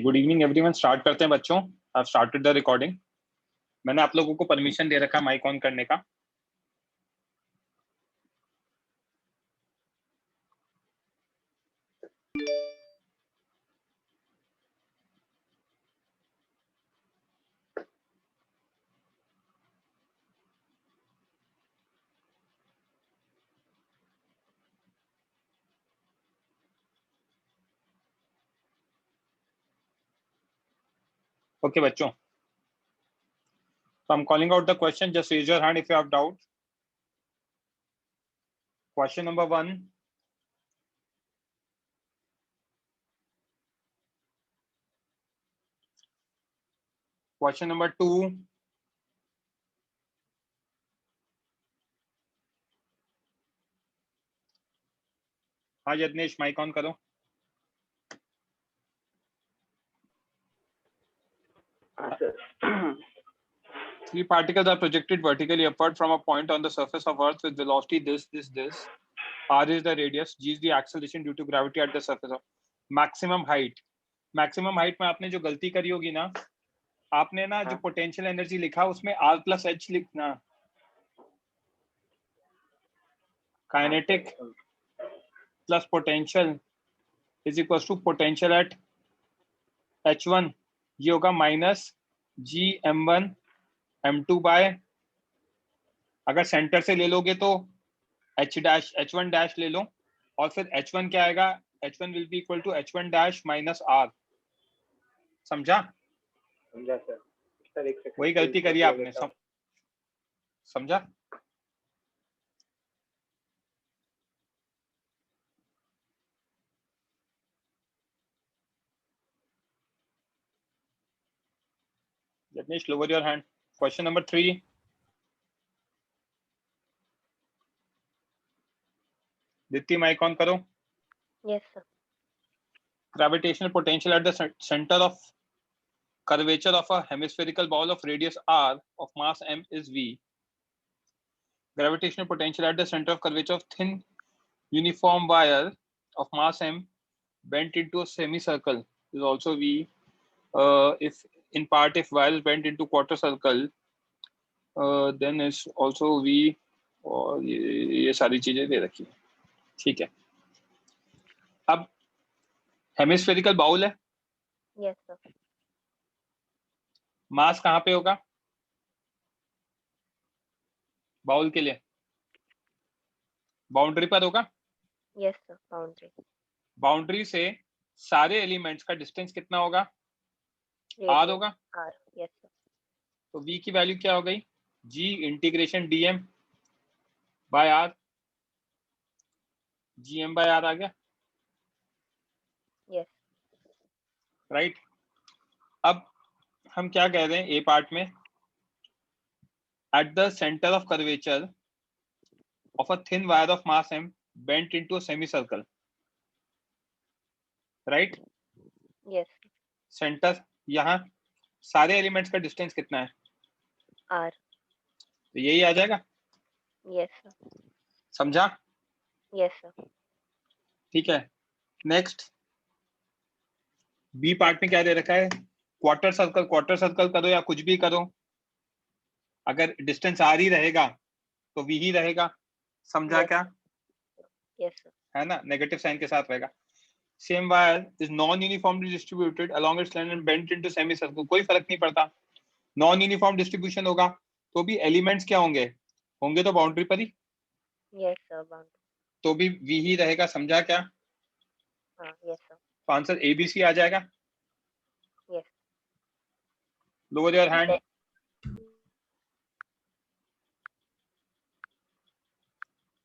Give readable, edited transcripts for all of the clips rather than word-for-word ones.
Good evening everyone. Start करते हैं बच्चों। I started the recording. मैंने आप लोगों को परमिशन दे रखा है माइक ऑन करने का। ओके बच्चों, so I'm calling out the question. Just raise your hand if you have doubt. Question number 1. Question number 2. हाँ यज्ञेश, माइक ऑन करो। Three particles are projected vertically upward from a point on the surface of Earth with velocity this. R is the radius, G is the acceleration due to gravity at the surface of maximum height. Maximum height में आपने जो गलती करी होगी ना, आपने ना जो पोटेंशियल एनर्जी लिखा उसमें R plus H लिखना। Kinetic plus potential is equal to potential at H1, ये होगा माइनस GM1 M2 बाय, अगर सेंटर से ले लोगे तो H1 डैश ले लो और फिर H1 क्या आएगा, H1 will be equal to H1 dash minus R। समझा? समझा सर। वही गलती करी आपने। समझा? Jagnesh, lower your hand. Question number 3. Diti, mic on karo. Yes, sir. Gravitational potential at the center of curvature of a hemispherical ball of radius R of mass m is V. Gravitational potential at the center of curvature of thin uniform wire of mass m bent into a semicircle is also V. If in part if wire is bent into quarter circle, then is also V. और ये सारी चीजें दे रखी है। ठीक है, अब hemispherical bowl है। Yes, sir. मास कहाँ पे होगा बाउल के लिए? बाउंड्री पर होगा। Yes, sir. Boundary. बाउंड्री से सारे एलिमेंट्स का डिस्टेंस कितना होगा? R होगा। R. Yes, sir. तो V की वैल्यू क्या हो गई? G integration dm by R, gm by R आ गया। Yes. राइट। अब हम क्या कह रहे हैं ए पार्ट में, at the centre of curvature of a thin wire of mass m bent into a semicircle, राइट? Yes. सेंटर, यहाँ सारे एलिमेंट्स का डिस्टेंस कितना है? R. तो यही आ जाएगा। Yes, sir. समझा? Yes, sir. ठीक है, नेक्स्ट बी पार्ट में क्या दे रखा है? क्वार्टर सर्कल करो या कुछ भी करो, अगर डिस्टेंस आर ही रहेगा तो वी ही रहेगा। समझा? Yes. क्या? Yes, sir. है ना, नेगेटिव साइन के साथ रहेगा। Same wire is non uniformly distributed along its length and bent into semi circle, कोई फर्क नहीं पड़ता। नॉन यूनिफॉर्म डिस्ट्रीब्यूशन होगा तो भी एलिमेंट्स क्या होंगे? होंगे तो बाउंड्री पर ही, Yes, sir. Boundary. तो भी वी ही रहेगा। समझा? क्या? Yes, sir. तो आंसर ABC आ जाएगा। Yes. Lower your hand.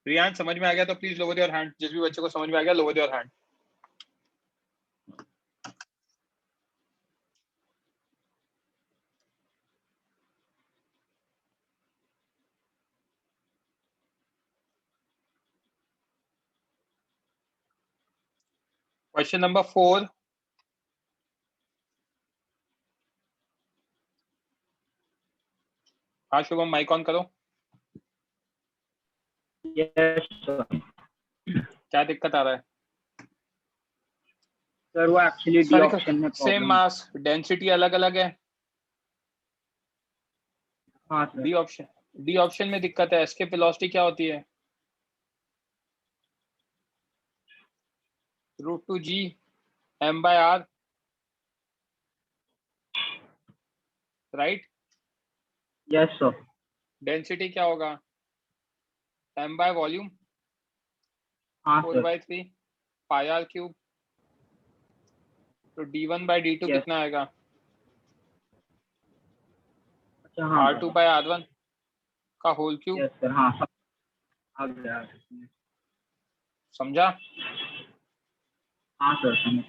Riyan, समझ में आ गया तो प्लीज लोअर योर हैंड। जिस भी बच्चे को समझ में आ गया lower your hand. Question number 4। हाँ शुभम, माइक ऑन करो। Yes sir. क्या दिक्कत आ रहा है? सर वो एक्चुअली डी ऑप्शन में सेम प्रॉब्लम। मास, डेंसिटी अलग अलग है। हाँ सर। डी ऑप्शन में दिक्कत है। एस्केप वेलोसिटी क्या होती है? √2g m/r, right. Yes sir. Density क्या होगा? m/वॉल्यूम, हाँ 4/3 πr3। तो d1/d2 यस। कितना आएगा? अच्छा हाँ r2/r1 का होल क्यूब। Yes sir. हाँ सब आ गया। समझा? हाँ सर समझ।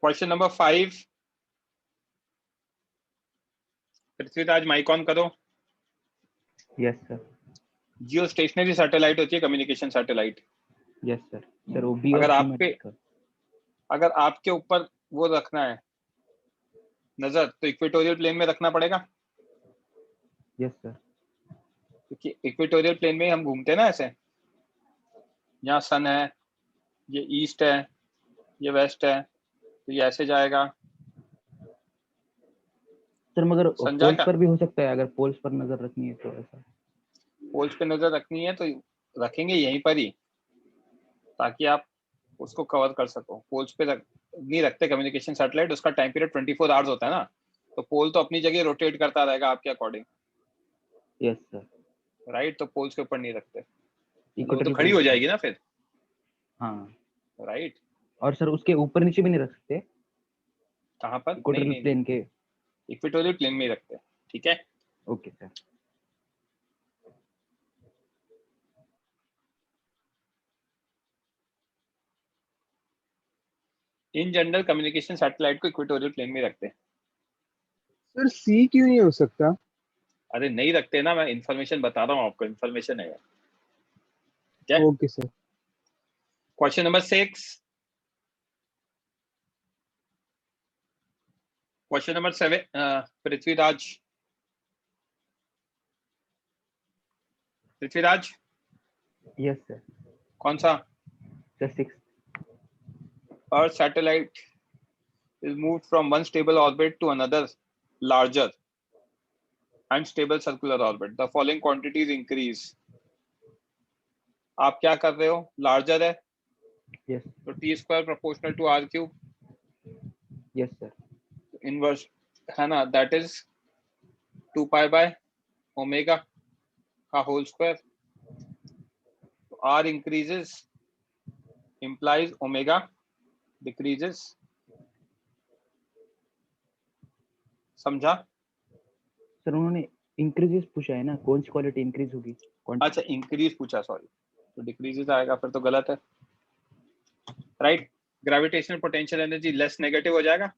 Question number 5। Prithviraj mike on करो। Yes sir. Geostationary satellite होती है communication satellite. Yes sir. Sir वो बी अगर ऑप्शन में अगर आपके ऊपर वो रखना है नजर, तो इक्वेटोरियल प्लेन में रखना पड़ेगा, यस सर। क्योंकि इक्वेटोरियल प्लेन में ही हम घूमते हैं ना। ऐसे यहाँ सन है, ये ईस्ट है, ये वेस्ट है, तो ये ऐसे जाएगा। सर मगर समझा पोल्स क्या? पर भी हो सकता है, अगर पोल्स पर नजर रखनी है तो ऐसा। पोल्स पे नजर रखनी है तो रखेंगे यहीं पर ही, ताकि आप उसको कवर कर सको। पोल्स पे नहीं रखते कम्युनिकेशन सैटेलाइट, उसका टाइम पीरियड 24 आवर्स होता है ना, तो पोल तो अपनी जगह रोटेट करता रहेगा आपके अकॉर्डिंग, यस सर। राइट। तो पोल्स के ऊपर नहीं रखते, वो तो इक्वेटोरियल खड़ी प्लेन हो पे जाएगी ना फिर, हाँ। राइट। और सर उसके ऊपर नीचे भी नहीं रख सकते कहाँ पर? नहीं इक्वेटोरियल नहीं नहीं, प्लेन के? इक्वेटोरियल प्लेन में ही रखते हैं, ठीक है। Okay sir. In general communication satellite को इक्वेटोरियल प्लेन में रखते हैं। सर सी क्यों नहीं हो सकता? अरे नहीं रखते ना, मैं इंफॉर्मेशन बता रहा हूँ आपको, इंफॉर्मेशन है यार, ठीक है। Okay sir. Question number 6। Question number 7, Prithviraj. Prithviraj yes sir. कौन सा? Sir 6। Earth satellite is moved from one stable orbit to another larger and stable circular orbit. The following quantities increase. आप क्या कर रहे हो? लार्जर है यस। तो t² proportional to r3 yes sir. Inverse है ना, दैट इज 2π/ω का whole square. r increases implies ω decreases। समझा? सर उन्होंने इंक्रीजेस पूछा है ना, कौन सी क्वालिटी इंक्रीज होगी? अच्छा इंक्रीज पूछा, सॉरी, तो डिक्रीजेस आएगा, फिर तो गलत है, right. Gravitational potential energy less negative हो जाएगा।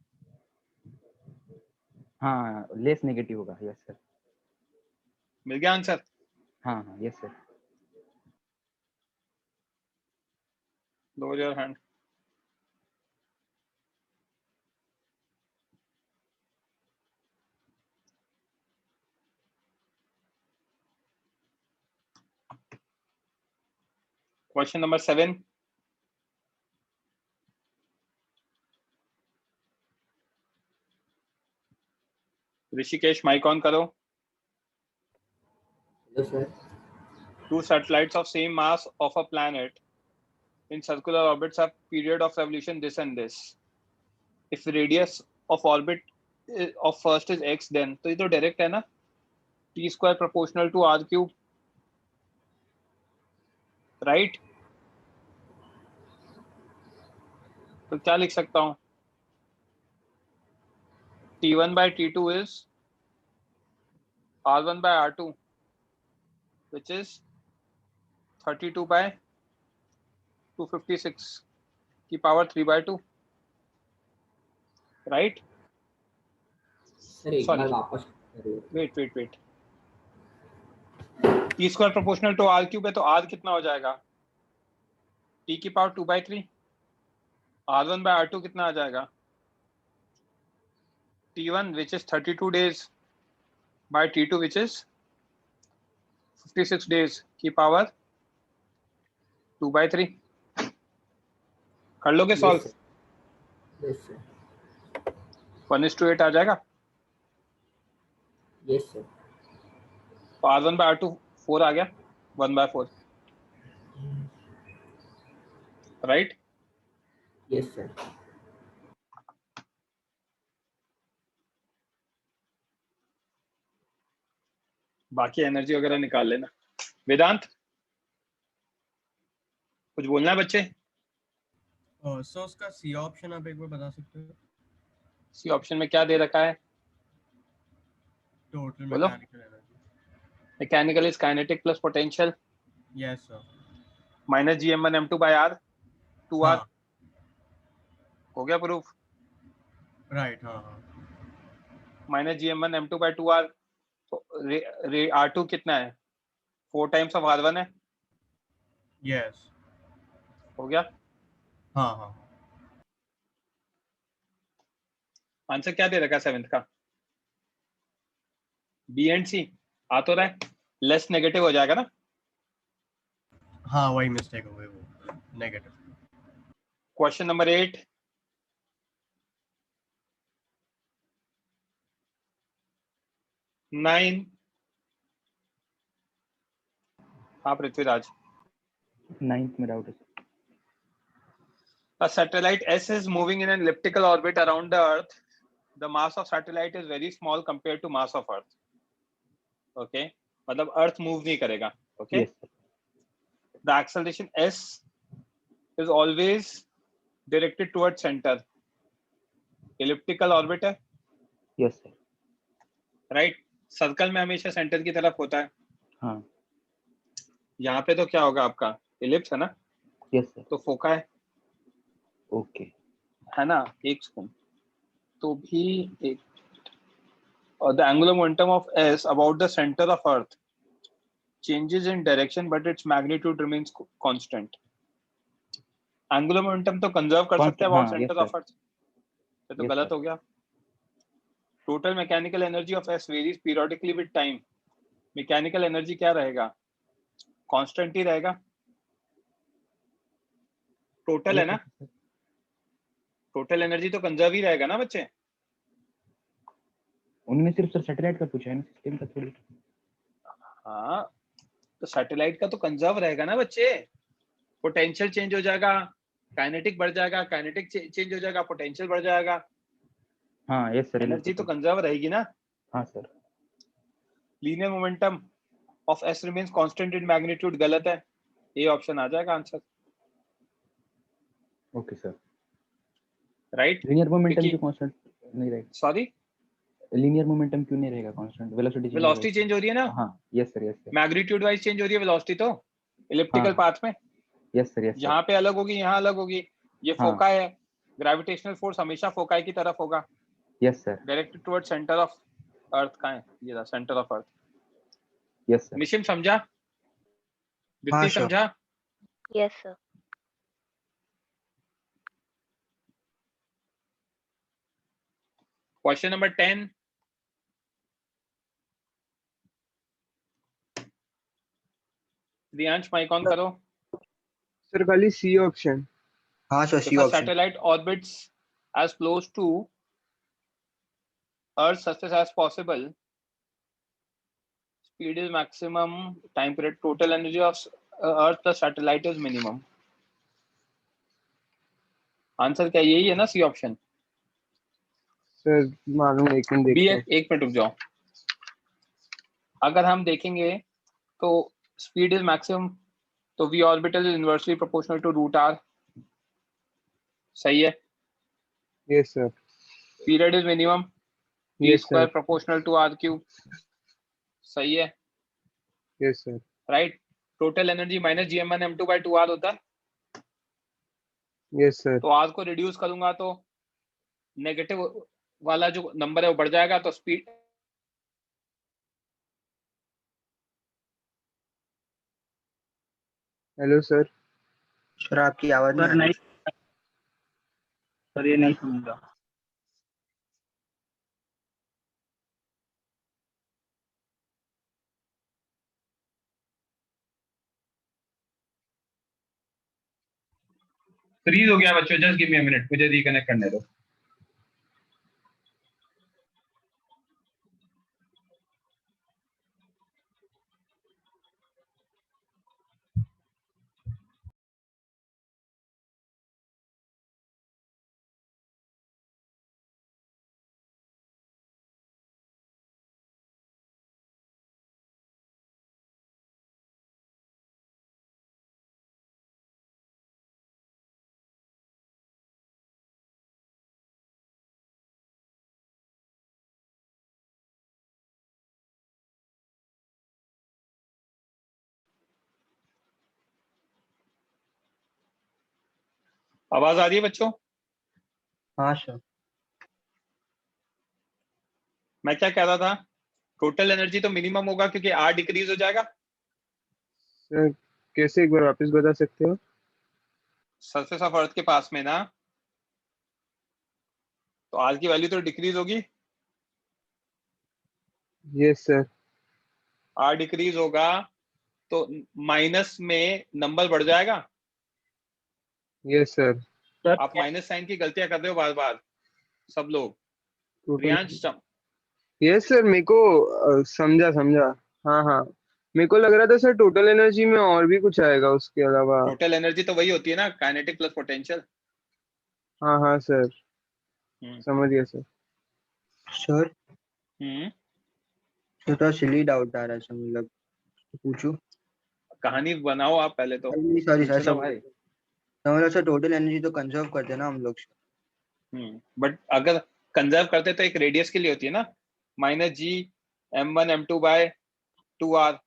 हाँ लेस नेगेटिव होगा। Yes sir. मिल गया आंसर? हाँ हाँ yes sir. Lower your hand. Question number 7। Rishikesh mike on करो। Hello, sir. Two satellites of same mass of a planet in circular orbits have period of revolution this and this. If radius of orbit of first is x, then तो ये तो direct है ना, t² proportional to r3, right. तो क्या लिख सकता हूँ? t1/t2 is r1/r2 which is 32/256 की पावर 3/2, राइट। सर एक Sorry. बार वापस करिए। Wait t² proportional to r3 है, तो r कितना हो जाएगा? t की पावर 2/3। r1/r2 कितना आ जाएगा? t1 which is 32 days by T2 which is 56 days की power 2/3 कर लोगे सॉल्व? यस सर 1:8 आ जाएगा। यस सर तो R1/R2 4 आ गया 1/4 राइट। यस सर बाकी एनर्जी वगैरह निकाल लेना। वेदांत कुछ बोलना है बच्चे? सो उसका सी ऑप्शन आप एक बार बता सकते हो? सी ऑप्शन में क्या दे रखा है? टोटल बोलो। Mechanical energy. Mechanical is kinetic plus potential yes sir. Minus GM1 M2 by R 2R हाँ हो गया प्रूफ। राइट हाँ हाँ minus GM1 M2 by 2R तो R2 कितना है? 4 टाइम्स ऑफ R1 है। यस हो गया। हाँ हाँ आंसर क्या दे रखा है 7th का? बी एंड सी आ तो रहा है, लेस नेगेटिव हो जाएगा ना। हाँ वही मिस्टेक हो गई वो नेगेटिव। क्वेश्चन नंबर 8 9 हाँ पृथ्वीराज। 9th में डाउट है। A satellite S is moving in an elliptical orbit around the Earth. The mass of satellite is very small compared to mass of Earth. Okay, मतलब Earth move नहीं करेगा. Okay. Yes sir. The acceleration S is always directed towards center. Elliptical orbit है, Yes sir. right? Circle में हमेशा centre की तरफ होता है। हाँ यहाँ पे तो क्या होगा आपका? इलिप्स है ना? yes sir. तो फोका है Okay. है ना? एक सेकंड तो भी एक और the angular momentum of S about the center of Earth changes in direction but its magnitude remains constant. Angular momentum तो कंजर्व कर सकते हैं about हाँ, center yes, of sir. Earth। ये तो Yes, गलत sir. हो गया। Total mechanical energy of S varies periodically with time. Mechanical energy क्या रहेगा? Constant ही रहेगा। Total है ना? Total energy तो कंजर्व ही रहेगा ना बच्चे? उन्होंने सिर्फ सर सैटेलाइट का पूछा है ना, सिस्टम का थोड़ी। हाँ तो सैटेलाइट का तो कंजर्व रहेगा ना बच्चे। पोटेंशियल चेंज हो जाएगा, काइनेटिक बढ़ जाएगा, काइनेटिक चेंज हो जाएगा, पोटेंशियल बढ़ जाएगा। हाँ यस सर। एनर्जी तो कंजर्व रहेगी ना। हाँ sir. Linear momentum of S remains constant in magnitude गलत है। ये ऑप्शन आ जाएगा answer. Okay sir. Right. Linear momentum क्यों कांस्टेंट नहीं रहेगा? सॉरी लीनियर मोमेंटम क्यों नहीं रहेगा कांस्टेंट? वेलोसिटी चेंज हो रही है ना। हाँ yes sir yes sir. Magnitude wise change हो रही है वेलोसिटी तो इलिप्टिकल हाँ, पाथ में। Yes sir yes sir. यहाँ पे अलग होगी, यहाँ अलग होगी। ये हाँ। फोका है, ग्रेविटेशनल फोर्स हमेशा फोकाई की तरफ होगा। Yes sir. Directed toward centre of earth. कहाँ है ये रहा centre of earth. Yes sir. मिशिम समझा? दिप्ति sure. समझा? Yes, sir. Question number 10 Priyansh mike on करो। सर खाली सी ऑप्शन। हाँ sir If C a option. satellite orbits as close to Earth's surface as possible, speed is maximum, time period, total energy of Earth plus satellite is minimum. Answer क्या यही है ना C option? Sir मालूम एक minute B देखता एक minute रुक जाओ। अगर हम देखेंगे तो स्पीड इज मैक्सिमम तो v orbital is inversely proportional to root r। सही है। हूँ। Yes sir. Period is minimum v yes square sir. Proportional to r cube. सही है। Yes sir. Right. Total energy minus GM1 M2 by 2r होता है। Yes sir. तो r को reduce करूंगा तो नेगेटिव वाला जो नंबर है वो बढ़ जाएगा तो स्पीड हेलो सर। सर आपकी आवाज सर नहीं आ नहीं, रही। सर ये नहीं सुनूंगा। फ्रीज हो गया बच्चों, just give me a minute, मुझे रिकनेक्ट करने दो। आवाज आ रही है बच्चों? हाँ सर। मैं क्या कह रहा था, टोटल एनर्जी तो मिनिमम होगा क्योंकि आर डिक्रीज हो जाएगा। सर कैसे, एक बार वापस बता सकते हो? सरफेस ऑफ अर्थ के पास में ना, तो आर की वैल्यू तो डिक्रीज होगी। Yes sir. आर डिक्रीज होगा तो माइनस में नंबर बढ़ जाएगा। Yes sir. सर आप माइनस साइन की गलतियां कर रहे हो बार बार सब लोग। प्रियांश यस सर, मेरे को समझा समझा। हाँ हाँ, मेरे को लग रहा था सर टोटल एनर्जी में और भी कुछ आएगा उसके अलावा। टोटल एनर्जी तो वही होती है ना, काइनेटिक प्लस पोटेंशियल। हाँ हाँ सर, हम्म समझ गया सर। सर हम्म थोड़ा सिली डाउट आ रहा है सर, मतलब पूछूं? कहानी बनाओ आप पहले तो, नहीं सॉरी सर, पूछ लो सब भाई। मतलब सर टोटल एनर्जी तो कंजर्व करते हैं ना हम लोग। बट अगर कंजर्व करते तो एक रेडियस के लिए होती है ना, -G m1 m2/2r।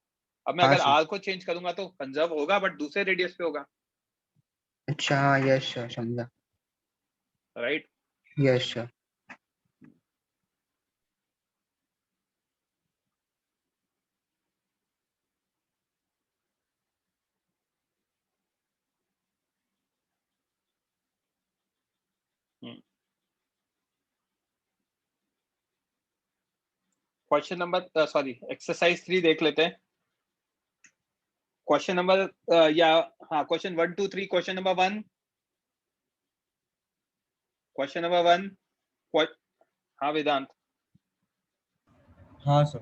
अब मैं हाँ अगर सर। r को चेंज करूंगा तो कंजर्व होगा बट दूसरे रेडियस पे होगा, अच्छा हाँ, यस सर, समझा। Right. Yes sir. Question number sorry exercise 3 देख लेते हैं। क्वेश्चन नंबर या हाँ, question 1 2 3। Question number 1, question number 1। हाँ वेदांत, हाँ सर।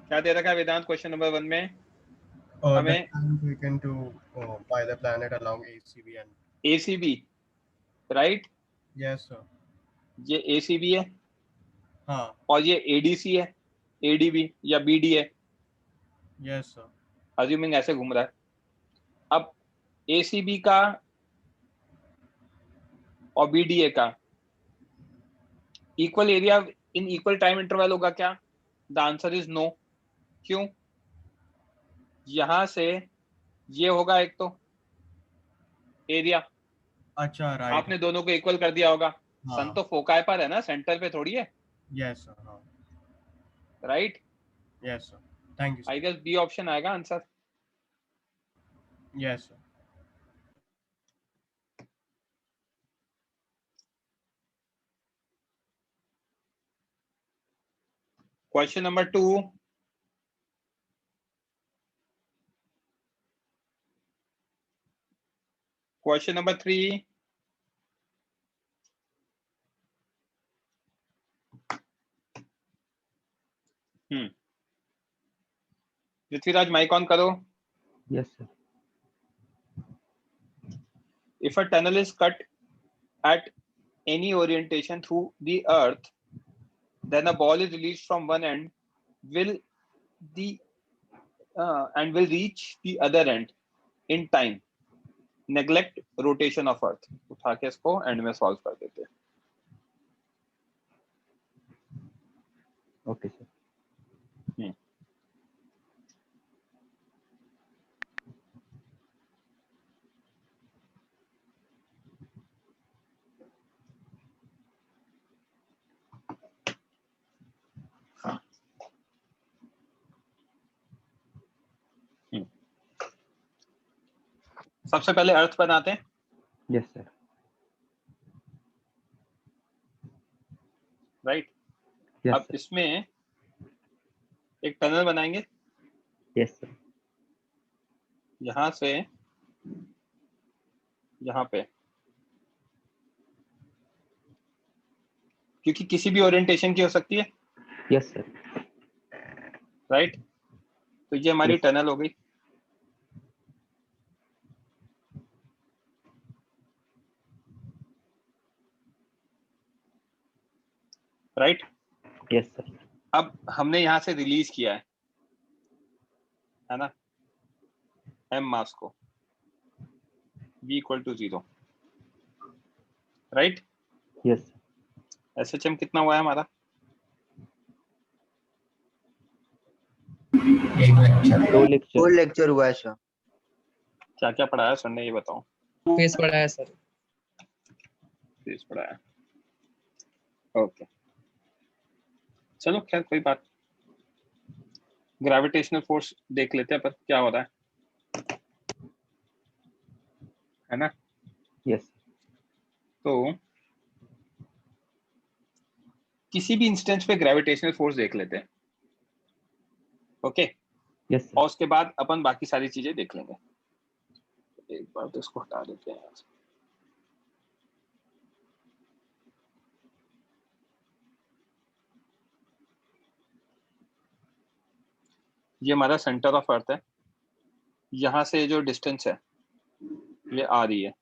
क्या दे रखा है वेदांत क्वेश्चन नंबर 1 में? The हमें time taken to by the planet along ACB and ACB, right. yes sir. ये ACB है हाँ और ये ADC है, ADB या BD है, yes sir. अज्यूमिंग ऐसे घूम रहा है। अब ACB का और BDA का equal area in equal time interval होगा क्या? The answer is no. क्यों? यहां से ये होगा एक तो एरिया, अच्छा राइट। आपने दोनों को इक्वल कर दिया होगा। सन हाँ तो फोकाई पर है ना, सेंटर पे थोड़ी है, yes sir. हाँ right. yes sir. Thank you sir. I guess B option आएगा answer. Yes sir. Question number 2, question number 3। Prithviraj mike on करो। Yes sir. If a tunnel is cut at any orientation through the earth, then a ball is released from one end, will the and will reach the other end in time. Neglect rotation of earth। उठा के इसको and में solve कर देते हैं। Okay sir. सबसे पहले अर्थ बनाते हैं, यस सर। राइट। यस अब सर। इसमें एक टनल बनाएंगे, यस सर। यहां से यहाँ पे, क्योंकि किसी भी ओरिएंटेशन की हो सकती है, यस सर, राइट। तो ये हमारी Yes. टनल हो गई। राइट। यस सर, अब हमने यहाँ से रिलीज किया है ना, m मास को, v equal to 0, right. Yes SHM कितना हुआ है हमारा? एक लेक्चर 2 लेक्चर, फोर लेक्चर हुआ है सर। क्या क्या पढ़ाया सर ने, ये बताओ। फेस पढ़ा है सर। फेस पढ़ाया, ओके। चलो खैर कोई बात। ग्रेविटेशनल फोर्स देख लेते हैं पर क्या हो रहा है ना। यस तो किसी भी इंस्टेंस पे ग्रेविटेशनल फोर्स देख लेते हैं, ओके। यस और उसके बाद अपन बाकी सारी चीजें देख लेंगे। एक बार तो इसको हटा देते हैं यहाँ से। ये हमारा सेंटर ऑफ अर्थ है, यहाँ से जो डिस्टेंस है ये आ रही है।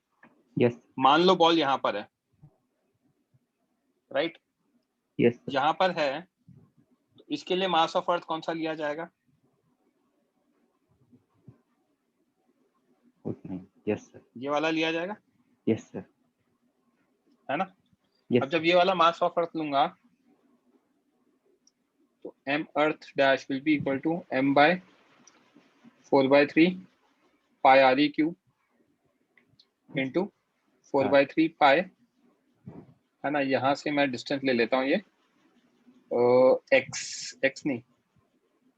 यस मान लो बॉल यहाँ पर है, राइट। यस यहाँ पर है, तो इसके लिए मास ऑफ अर्थ कौन सा लिया जाएगा? यस सर, ये वाला लिया जाएगा, यस सर, है ना। यस अब जब ये वाला मास ऑफ अर्थ लूंगा तो m earth dash will be equal to m by 4/3 pi R E cube into 4/3 pi, है ना। यहाँ से मैं डिस्टेंस ले लेता हूँ, ये x नहीं,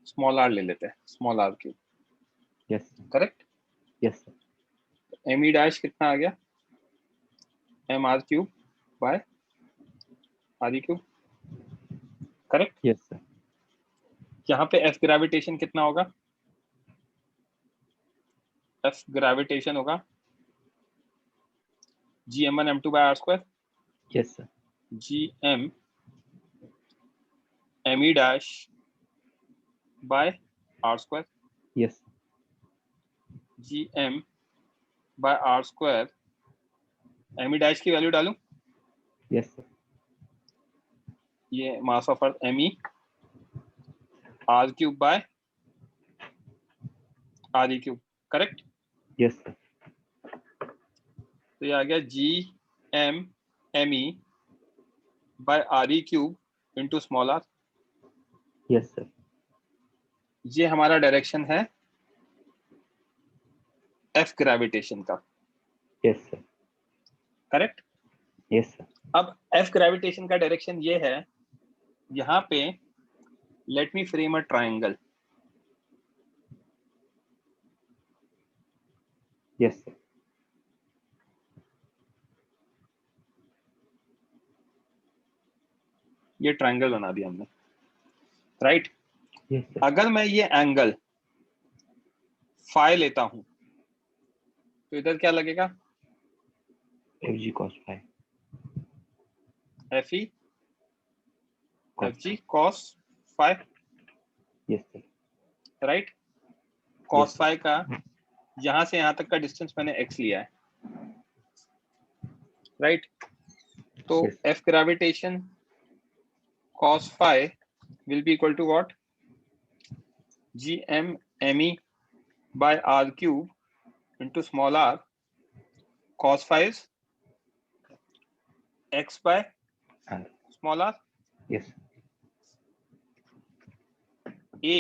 स्मॉल r ले लेते हैं, small r cube, yes correct. Yes sir, m ई डैश कितना आ गया, m r cube by r E cube, correct. Yes sir, यहाँ पे F ग्रेविटेशन कितना होगा? F ग्रेविटेशन होगा gm1 m2 by r square, yes sir, gm me dash by r square, yes gm by r square, me dash की value डालूं, yes sir, ये mass of earth me r cube by r e cube, correct. Yes sir, तो ये आ गया gm me बाय r e क्यूब into small r। Yes sir, ये हमारा डायरेक्शन है F ग्रेविटेशन का, yes sir, correct. Yes sir, अब F ग्रेविटेशन का डायरेक्शन ये है, यहाँ पे let me frame a triangle, yes sir, ये ट्राइंगल बना दिया हमने, राइट। यस सर, अगर मैं ये एंगल फाई लेता हूं तो इधर क्या लगेगा, FG cos phi, FE FG cos phi, yes sir, right. cos Yes. Phi का यहां से यहां तक का डिस्टेंस मैंने x लिया है, राइट। तो Yes. F gravitation cos phi will be equal to what? gm me by r cube into small r. Cos phi is x by R. small r. yes, A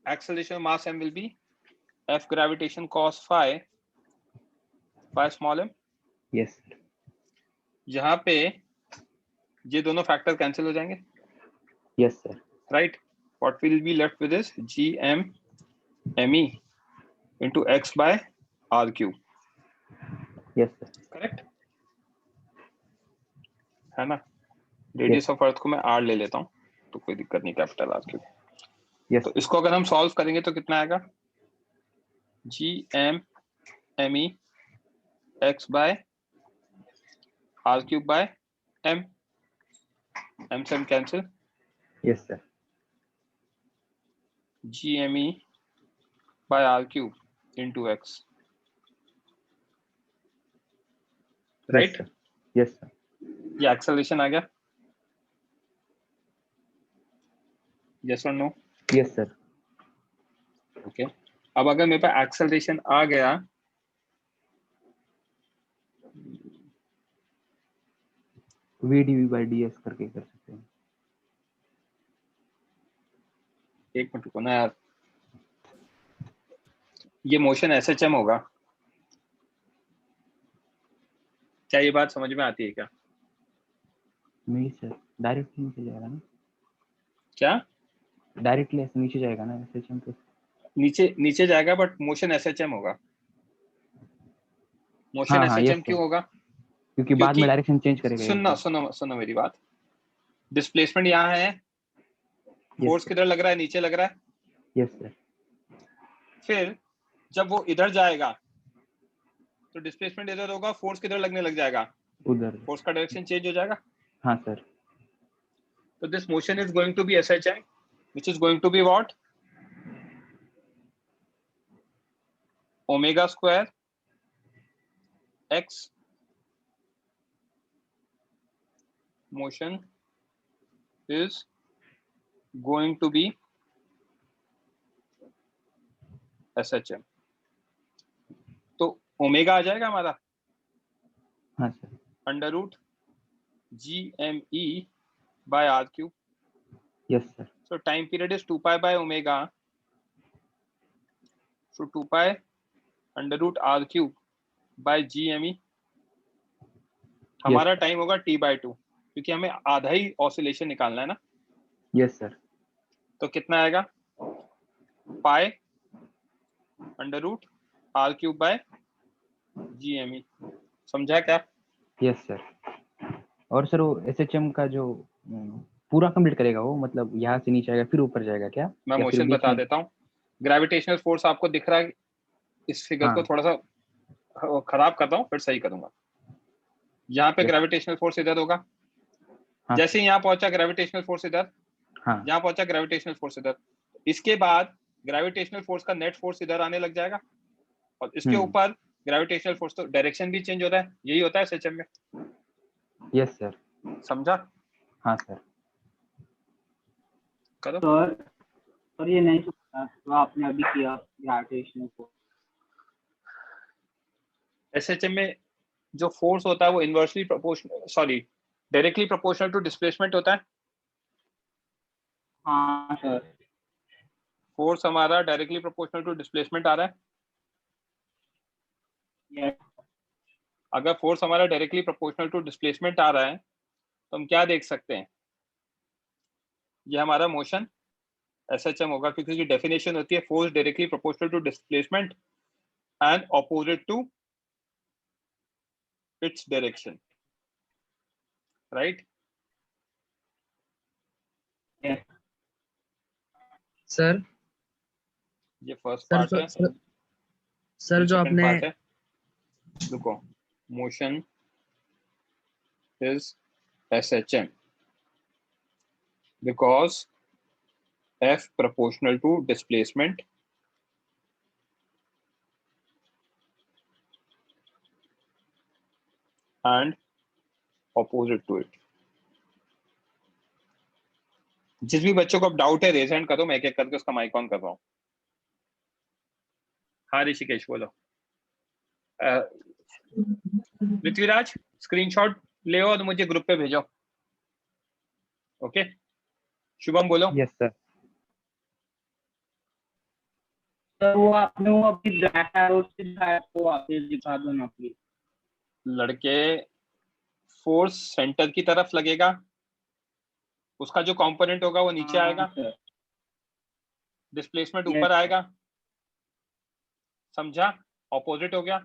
acceleration mass m will be F gravitation cos phi by small m. yes, यहाँ पे ये दोनों factor cancel हो जाएंगे, yes sir, right? What will be left with is gm me into x by r cube, yes sir, correct है ना। Radius of earth को मैं r ले लेता हूँ तो कोई दिक्कत नहीं, कैपिटल R क्यूब। yes, तो इसको अगर हम सॉल्व करेंगे तो कितना आएगा, gm me x by r cube by m से cancel Yes, sir. gme by r cube into x, Yes, right? sir. Yes, sir. ये एक्सेलरेशन आ गया, yes or no? Yes, sir. Okay अब अगर मेरे पास एक्सेलरेशन आ गया V dv by ds करके कर सकते हैं. एक मिनट रुको ना यार, ये मोशन एसएचएम होगा, क्या ये बात समझ में आती है क्या? नहीं सर, डायरेक्टली नीचे जाएगा ना, क्या डायरेक्टली ऐसे नीचे जाएगा ना SHM पे. नीचे नीचे जाएगा बट मोशन एसएचएम होगा। मोशन हाँ हाँ, एसएचएम yes, क्यों sir. होगा? क्योंकि बाद में क्योंकि डायरेक्शन चेंज करेगा ये सुनना तो. सुनो सुनो मेरी बात, डिस्प्लेसमेंट यहाँ है, Yes, फोर्स sir. किधर लग रहा है? नीचे लग रहा है। Yes, sir. फिर जब वो इधर जाएगा तो डिस्प्लेसमेंट इधर होगा, फोर्स किधर लगने लग जाएगा? उधर. फोर्स का डायरेक्शन चेंज हो जाएगा। हाँ sir. So this motion is going to be SHM, which is going to be what? Omega square x motion is going to be SHM. तो ओमेगा आ जाएगा हमारा हाँ sir. Under root GME by r cube. Yes, sir. So time period is 2 pi by omega. So 2 pi under root r cube by GME. हमारा time होगा t/2 क्योंकि हमें आधा ही ऑसिलेशन निकालना है ना। Yes, sir. तो कितना आएगा? Pi under root r cube by GME। समझा क्या? Yes, sir. और सर वो SHM का जो पूरा कंप्लीट करेगा वो, मतलब यहाँ से नीचे आएगा फिर ऊपर जाएगा क्या? मैं या फिर मोशन बीच बता में? देता हूँ। ग्रेविटेशनल फोर्स आपको दिख रहा है, इस फिगर को हाँ. थोड़ा सा खराब करता हूँ फिर सही करूंगा। यहाँ पे Yes. ग्रेविटेशनल फोर्स इधर होगा, हाँ जैसे सर. ही यहाँ पहुंचा ग्रेविटेशनल फोर्स इधर, हाँ. यहाँ पहुंचा ग्रेविटेशनल फोर्स इधर, इसके बाद ग्रेविटेशनल फोर्स का नेट फोर्स इधर आने लग जाएगा और इसके ऊपर ग्रेविटेशनल फोर्स, तो डायरेक्शन भी चेंज होता है, यही होता है एसएचएम में। Yes, sir. समझा? हाँ सर. करो। और ये नहीं सकता तो आपने अभी किया ग्रेविटेशनल फोर्स। एसएचएम में जो फोर्स होता है वो inversely proportional, sorry directly proportional to displacement होता है। हाँ सर। फोर्स हमारा डायरेक्टली प्रोपोर्शनल टू डिस्प्लेसमेंट आ रहा है। यस। अगर फोर्स हमारा डायरेक्टली प्रोपोर्शनल टू डिस्प्लेसमेंट आ रहा है तो हम क्या देख सकते हैं? ये हमारा मोशन एसएचएम होगा क्योंकि इसकी डेफिनेशन होती है force directly proportional to displacement and opposite to its direction, right? Yes. Sir ये फर्स्ट सर पार्ट है। सर जो सेकंड आपने पार्ट है, रुको, motion is SHM because F proportional to displacement and opposite to it। जिस भी बच्चों को अब डाउट है रेज हैंड करो, मैं एक एक करके उसका माइक ऑन कर रहा हूँ। हाँ ऋषिकेश बोलो। पृथ्वीराज स्क्रीनशॉट ले और मुझे ग्रुप पे भेजो। ओके शुभम बोलो। Yes, sir. सर वो आपने वो अभी ब्लैक एरो से दिखाया तो वापस दिखा दो ना प्लीज। लड़के फोर्स सेंटर की तरफ लगेगा, उसका जो कंपोनेंट होगा वो नीचे आएगा, डिस्प्लेसमेंट ऊपर आएगा। समझा? ऑपोजिट हो गया।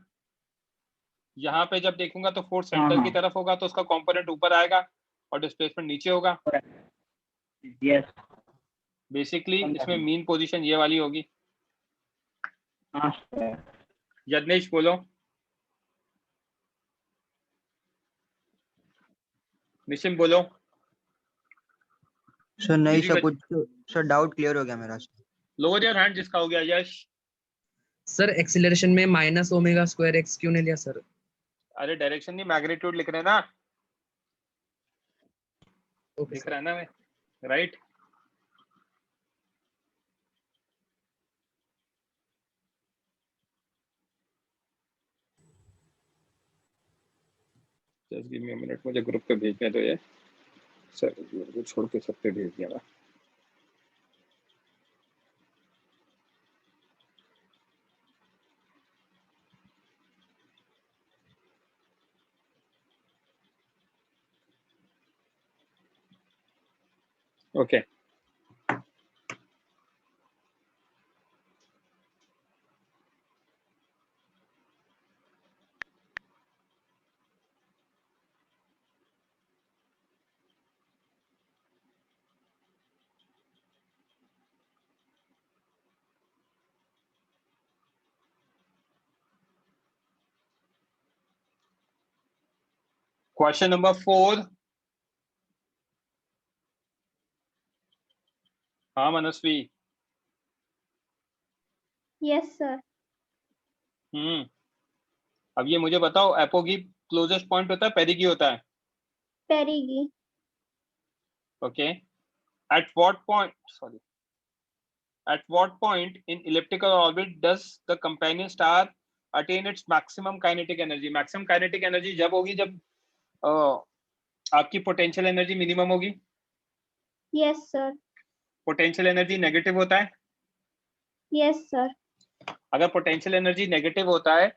यहाँ पे जब देखूंगा तो फोर्स सेंटर की तरफ होगा तो उसका कंपोनेंट ऊपर आएगा और डिस्प्लेसमेंट नीचे होगा। यस। बेसिकली इसमें मीन पोजीशन ये वाली होगी, यज्ञेश बोलो। निशिम बोलो। सर नहीं किसी सर, का कुछ सर डाउट क्लियर हो गया मेरा सर। लोअर योर हैंड जिसका हो गया। यश। सर एक्सीलरेशन में माइनस ओमेगा स्क्वायर एक्स क्यों नहीं लिया सर? अरे डायरेक्शन नहीं, मैग्नीट्यूड लिख रहे हैं ना। ओके लिख सर। रहा है ना मैं, right. Just give me a minute, मुझे ग्रुप पे भेजने दो ये। सर को छोड़ के सब पे भेज दिया मैं। Okay question number 4। हाँ मनस्वी। Yes sir. अब ये मुझे बताओ, एपोगी क्लोजेस्ट पॉइंट होता है पेरिगी होता है? Perigee. Okay. At what point, sorry, at what point in elliptical orbit does the companion star attain its maximum kinetic energy? maximum kinetic energy जब होगी जब आपकी पोटेंशियल एनर्जी मिनिमम होगी। Yes sir. Potential energy negative होता है। Yes sir. अगर potential energy negative होता है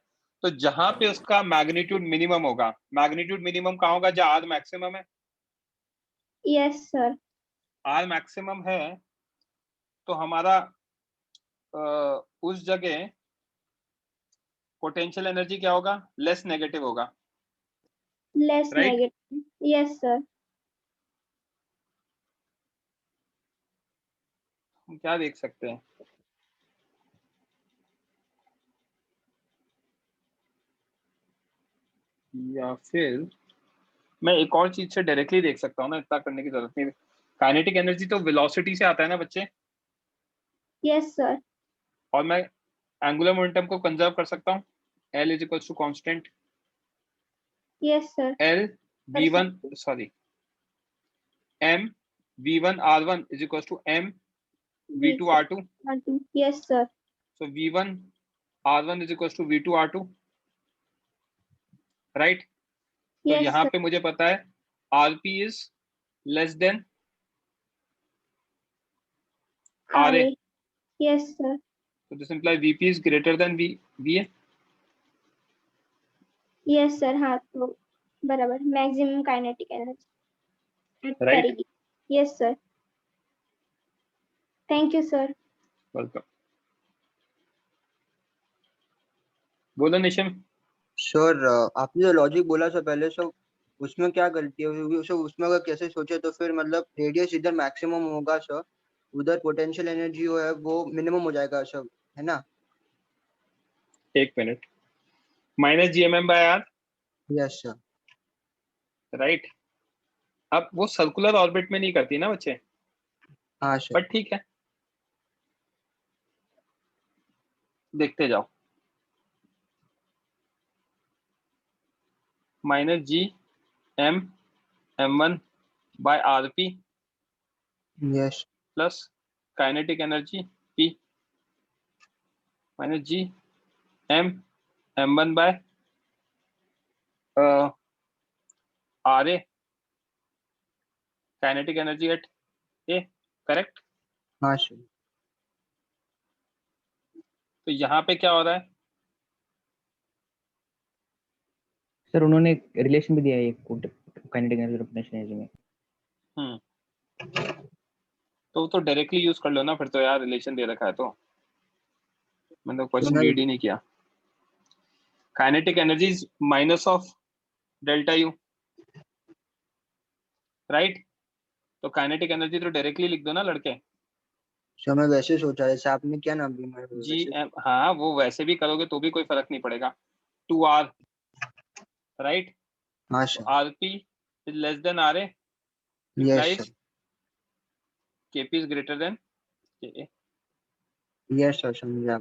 तो जहां पे उसका मैग्नीट्यूड मिनिमम होगा, मैग्नीट्यूड मिनिमम कहाँ होगा? जहां आर मैक्सिमम है। Yes sir. आर मैक्सिमम है तो हमारा उस जगह पोटेंशियल एनर्जी क्या होगा? लेस नेगेटिव होगा। Less Right? Negative. Yes sir. हम क्या देख सकते हैं? या फिर मैं एक और चीज से डायरेक्टली देख सकता हूँ ना, इतना करने की जरूरत नहीं। काइनेटिक एनर्जी तो वेलोसिटी से आता है ना बच्चे। Yes sir. और मैं एंगुलर मोमेंटम को कंजर्व कर सकता हूँ। L is equal to constant yes sir. L V1 sorry M V1 R1 is equal to M V2 R2। Yes sir. So V1 R1 is equal to V2 R2, right. तो yes यहाँ sir. पे मुझे पता है RP is less than RA। Yes sir. So this implies VP is greater than VA। Yes sir. हाँ तो बराबर maximum kinetic energy right. Perigee. Yes sir. Thank you sir. Welcome. बोलो निशिम। सर आपने जो लॉजिक बोला सर पहले sir, उसमें क्या गलती है सर? उसमें अगर कैसे सोचे तो फिर मतलब रेडियस इधर मैक्सिमम होगा सर, उधर पोटेंशियल एनर्जी जो है वो मिनिमम हो जाएगा सर, है ना? एक minute. Minus GMM by R. Yes sir. Right. अब वो सर्कुलर ऑर्बिट में नहीं करती ना बच्चे, हाँ सर। बट ठीक है, देखते जाओ। Minus GM M1 by RP yes. Plus kinetic energy P minus GM M1 by RA kinetic energy at A, correct. हाँ सर। तो यहाँ पे क्या हो रहा है? सर उन्होंने रिलेशन भी दिया है काइनेटिक एनर्जी और पोटेंशियल एनर्जी में। तो डायरेक्टली यूज कर लो ना फिर तो यार, रिलेशन दे रखा है तो मैंने क्वेश्चन रीड ही नहीं किया। Kinetic energy is minus of delta U, right. तो काइनेटिक एनर्जी तो डायरेक्टली लिख दो ना लड़के। सर मैं वैसे सोचा जैसे आपने क्या नाम भी मैं जी वैसे एम, हाँ वो वैसे भी करोगे तो भी कोई फर्क नहीं पड़ेगा. 2r, right. हाँ तो sir. rp is less than ra yes implies sir. kp is greater than ka. Yes sir समझा.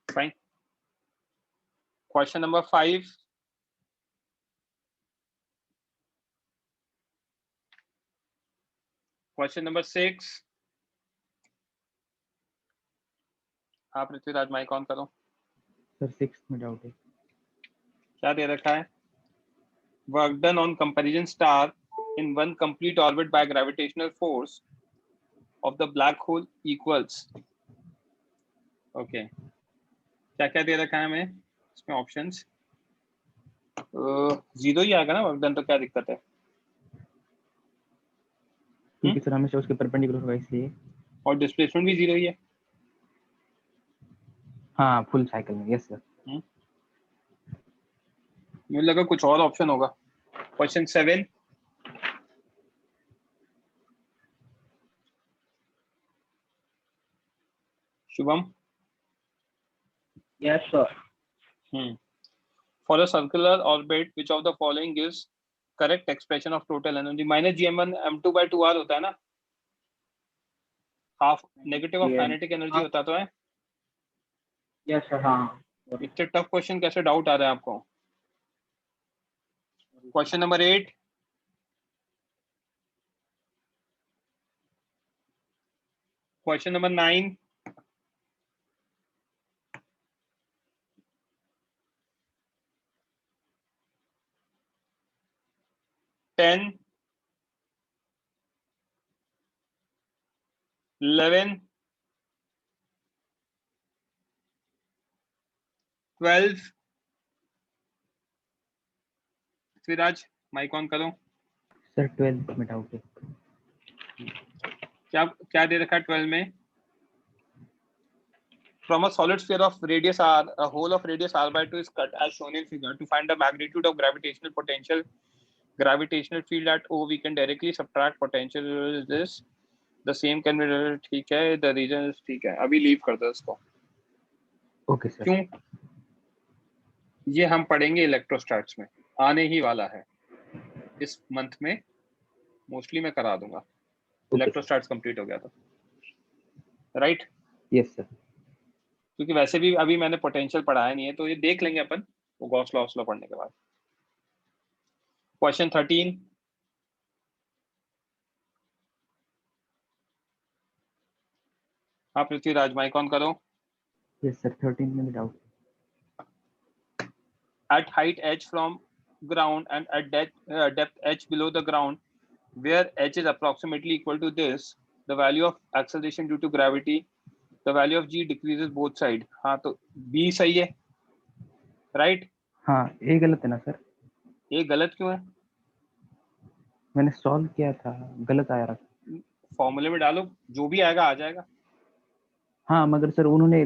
Fine. Question number 5. Question number 6. आप पृथ्वीराज माइक ऑन करो. सर 6 में डाउट है. क्या दे रखा है? Work done on comparison star in one complete orbit by gravitational force of the black hole equals. Okay. क्या क्या दे रखा है हमें इसमें ऑप्शंस? 0 ही आएगा ना वर्क डन, तो क्या दिक्कत है? क्योंकि सर हमेशा उसके परपेंडिकुलर होगा इसलिए. और डिस्प्लेसमेंट भी 0 ही है. हाँ फुल साइकिल में. Yes sir. मुझे लगा कुछ और ऑप्शन होगा. Question 7. Shubham. Yes, sir. For a circular orbit, which of the following gives correct expression of total energy? minus gm1 m2 by 2r होता है ना. Half negative of kinetic energy होता तो है. Yes, sir. हाँ. इतने टफ क्वेश्चन कैसे doubt आ रहा है आपको? Question number 8. Question number 9. Ten, 11, 12. Firaz mic on करो. सर 12 में डाउट है. क्या क्या दे रखा है 12 में? From a solid sphere of radius r, a hole of radius r by 2 is cut as shown in figure. To find the magnitude of gravitational potential, gravitational field at O, we can directly subtract potential is this. The same can be ठीक है. The region is ठीक है. अभी leave कर दो इसको. Okay sir. क्यों? ये हम पढ़ेंगे इलेक्ट्रोस्टैट्स में, आने ही वाला है इस मंथ में. मोस्टली मैं करा दूंगा. इलेक्ट्रोस्टैट्स कंप्लीट हो गया तो, राइट? Yes sir. क्योंकि वैसे भी अभी मैंने पोटेंशियल पढ़ाया नहीं है, तो ये देख लेंगे अपन वो गॉस लॉ पढ़ने के बाद. क्वेश्चन 13. हाँ पृथ्वीराज माइक ऑन करो. यस सर 13 में doubt. At height h from ground and at depth h below the ground, where h is approximately equal to this, the value of acceleration due to gravity, the value of g decreases both side. हाँ तो b सही है, right? हाँ ये गलत है ना sir? ये गलत क्यों है? मैंने सॉल्व किया था, गलत आया रहा. फॉर्मूले में डालो, जो भी आएगा आ जाएगा. हाँ मगर सर उन्होंने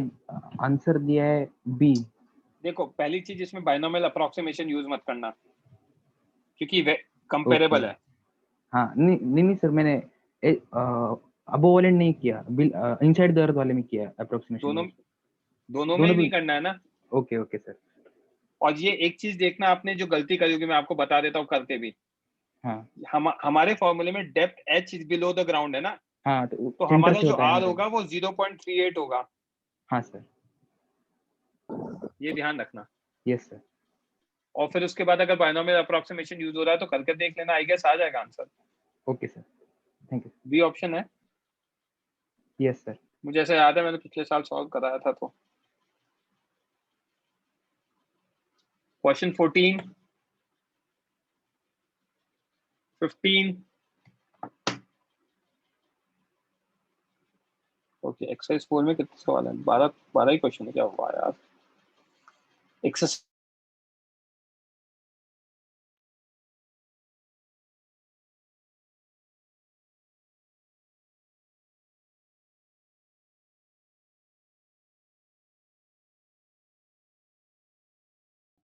आंसर दिया है बी. देखो पहली चीज, इसमें बाइनोमियल अप्रोक्सीमेशन यूज मत करना, क्योंकि कंपेरेबल है. हाँ नहीं सर, मैंने अबो वाले नहीं किया, इनसाइड द अर्थ वाले में किया अप्रोक्सीमेशन. दोनों में ही नहीं करना है ना. Okay sir. और ये एक चीज देखना, आपने जो गलती करी होगी मैं आपको बता देता हूँ करके भी. हाँ हमारे फॉर्मूले में depth h is below the ground है ना. हाँ तो हमारा जो r होगा वो 0.38 होगा. हाँ सर. ये ध्यान रखना. Yes sir. और फिर उसके बाद अगर बाइनोमियल अप्रोक्सीमेशन यूज हो रहा है तो करके देख लेना, आई गेस आ जाएगा answer. Okay sir, thank you. B option है. Yes sir. मुझे ऐसा याद है मैंने पिछले साल सॉल्व कराया था. तो क्वेश्चन 14, 15. ओके एक्सरसाइज 4 में कितने सवाल हैं? 12 ही क्वेश्चन है. क्या हुआ यार? Exercise